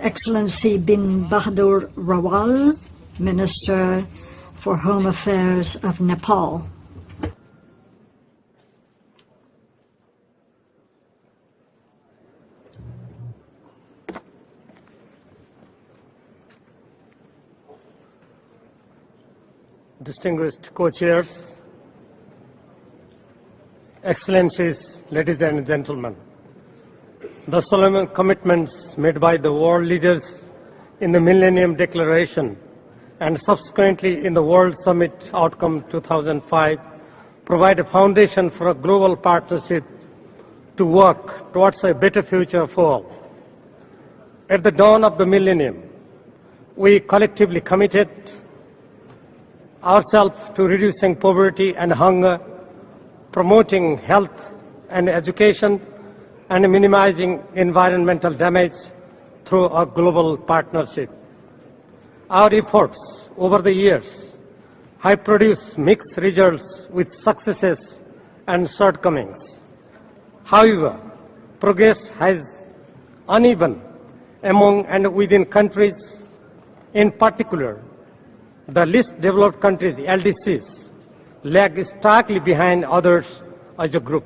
Excellency Bin Bahadur Rawal, Minister for Home Affairs of Nepal. Distinguished co-chairs, Excellencies, ladies and gentlemen, the solemn commitments made by the world leaders in the Millennium Declaration and subsequently in the World Summit Outcome 2005 provide a foundation for a global partnership to work towards a better future for all. At the dawn of the millennium, we collectively committed ourselves to reducing poverty and hunger, promoting health and education, and minimizing environmental damage through a global partnership. Our efforts over the years have produced mixed results with successes and shortcomings. However, progress has uneven among and within countries. In particular, the least developed countries, LDCs, lag starkly behind others as a group.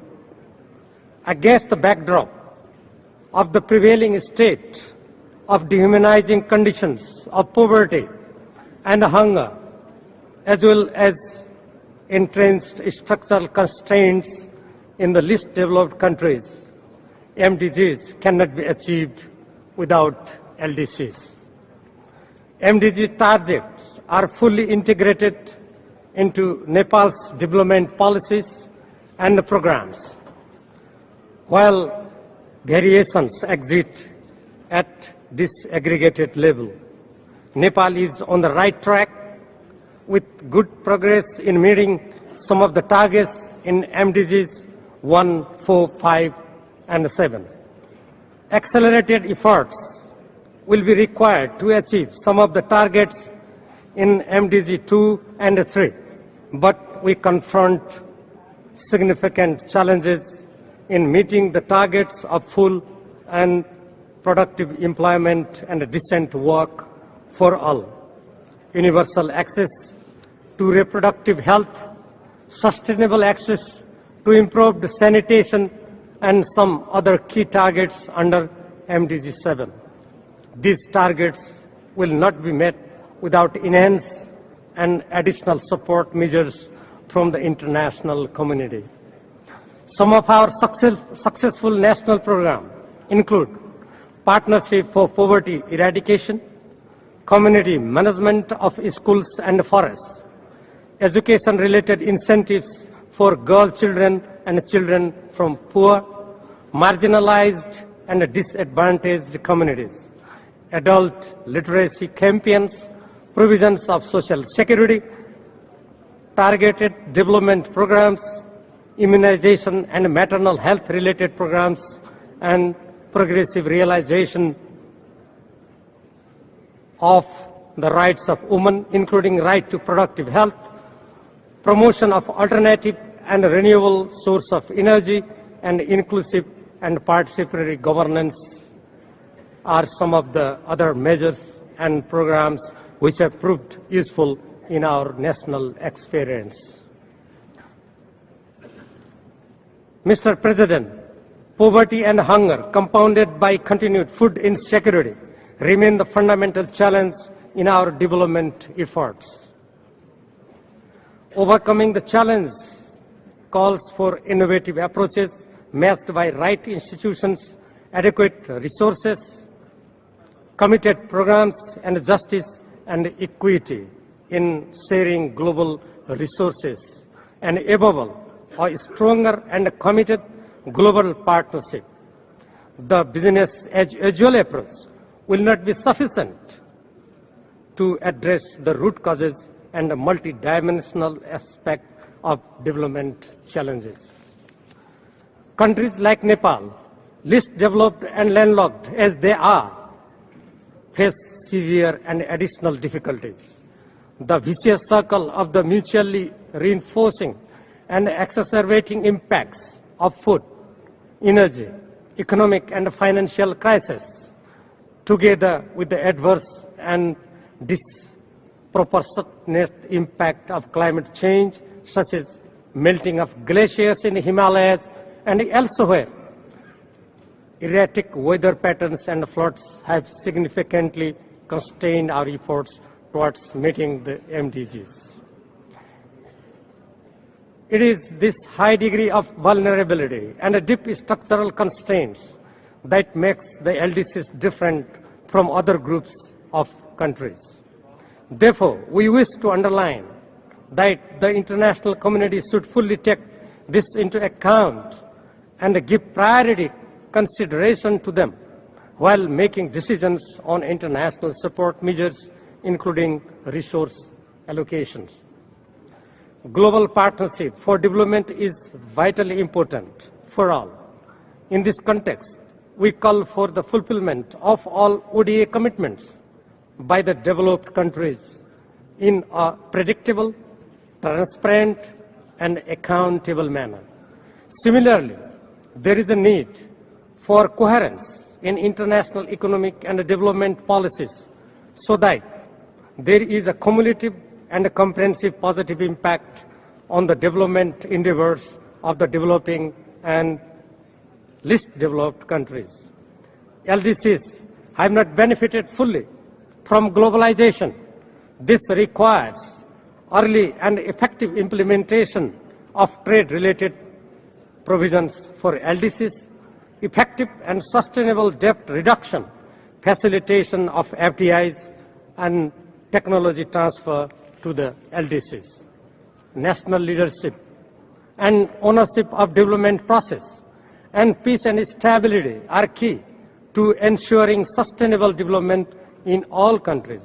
Against the backdrop of the prevailing state of dehumanizing conditions of poverty and hunger, as well as entrenched structural constraints in the least developed countries, MDGs cannot be achieved without LDCs. MDG targets are fully integrated into Nepal's development policies and programs. While variations exist at this aggregated level, Nepal is on the right track with good progress in meeting some of the targets in MDGs 1, 4, 5, and 7. Accelerated efforts will be required to achieve some of the targets in MDG 2 and 3, but we confront significant challenges in meeting the targets of full and productive employment and decent work for all, universal access to reproductive health, sustainable access to improved sanitation, and some other key targets under MDG 7. These targets will not be met without enhanced and additional support measures from the international community. Some of our successful national programs include Partnership for Poverty Eradication, Community Management of Schools and Forests, Education-related incentives for girl children and children from poor, marginalized and disadvantaged communities, adult literacy campaigns, provisions of social security, targeted development programs, immunization and maternal health-related programs, and progressive realization of the rights of women, including right to productive health, promotion of alternative and renewable source of energy, and inclusive and participatory governance are some of the other measures and programs which have proved useful in our national experience. Mr. President, poverty and hunger, compounded by continued food insecurity, remain the fundamental challenge in our development efforts. Overcoming the challenge calls for innovative approaches matched by right institutions, adequate resources, committed programs, and justice and equity in sharing global resources, and above all, a stronger and committed global partnership. The business as usual approach will not be sufficient to address the root causes and the multidimensional aspect of development challenges. Countries like Nepal, least developed and landlocked as they are, face severe and additional difficulties. The vicious circle of the mutually reinforcing and exacerbating impacts of food, energy, economic and financial crisis, together with the adverse and disproportionate impact of climate change, such as melting of glaciers in the Himalayas and elsewhere, erratic weather patterns and floods have significantly constrained our efforts towards meeting the MDGs. It is this high degree of vulnerability and a deep structural constraints that makes the LDCs different from other groups of countries. Therefore, we wish to underline that the international community should fully take this into account and give priority consideration to them while making decisions on international support measures, including resource allocations. Global partnership for development is vitally important for all. In this context, we call for the fulfillment of all ODA commitments by the developed countries in a predictable, transparent, and accountable manner. Similarly, there is a need for coherence in international economic and development policies so that there is a cumulative and a comprehensive positive impact on the development endeavors of the developing and least developed countries. LDCs have not benefited fully from globalization. This requires early and effective implementation of trade-related provisions for LDCs, effective and sustainable debt reduction, facilitation of FDIs, and technology transfer to the LDCs. National leadership and ownership of development process and peace and stability are key to ensuring sustainable development in all countries.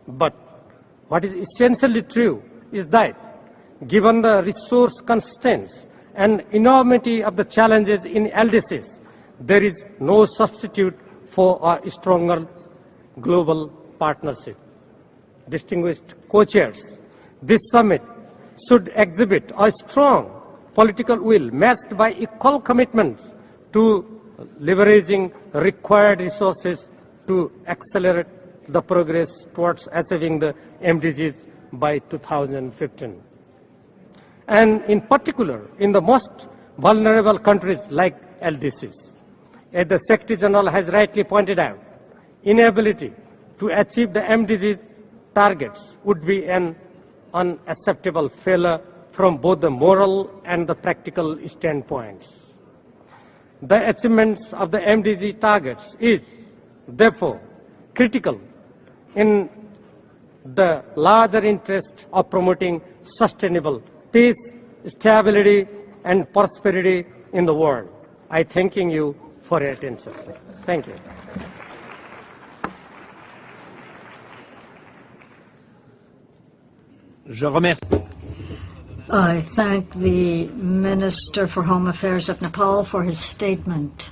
But what is essentially true is that given the resource constraints and enormity of the challenges in LDCs, there is no substitute for a stronger global partnership. Distinguished co-chairs, this summit should exhibit a strong political will matched by equal commitments to leveraging required resources to accelerate the progress towards achieving the MDGs by 2015. And in particular, in the most vulnerable countries like LDCs. As the Secretary General has rightly pointed out, inability to achieve the MDGs targets would be an unacceptable failure from both the moral and the practical standpoints. The achievements of the MDG targets is, therefore, critical in the larger interest of promoting sustainable peace, stability, and prosperity in the world. I thank you for your attention. Thank you. Je remercie. I thank the Minister for Home Affairs of Nepal for his statement.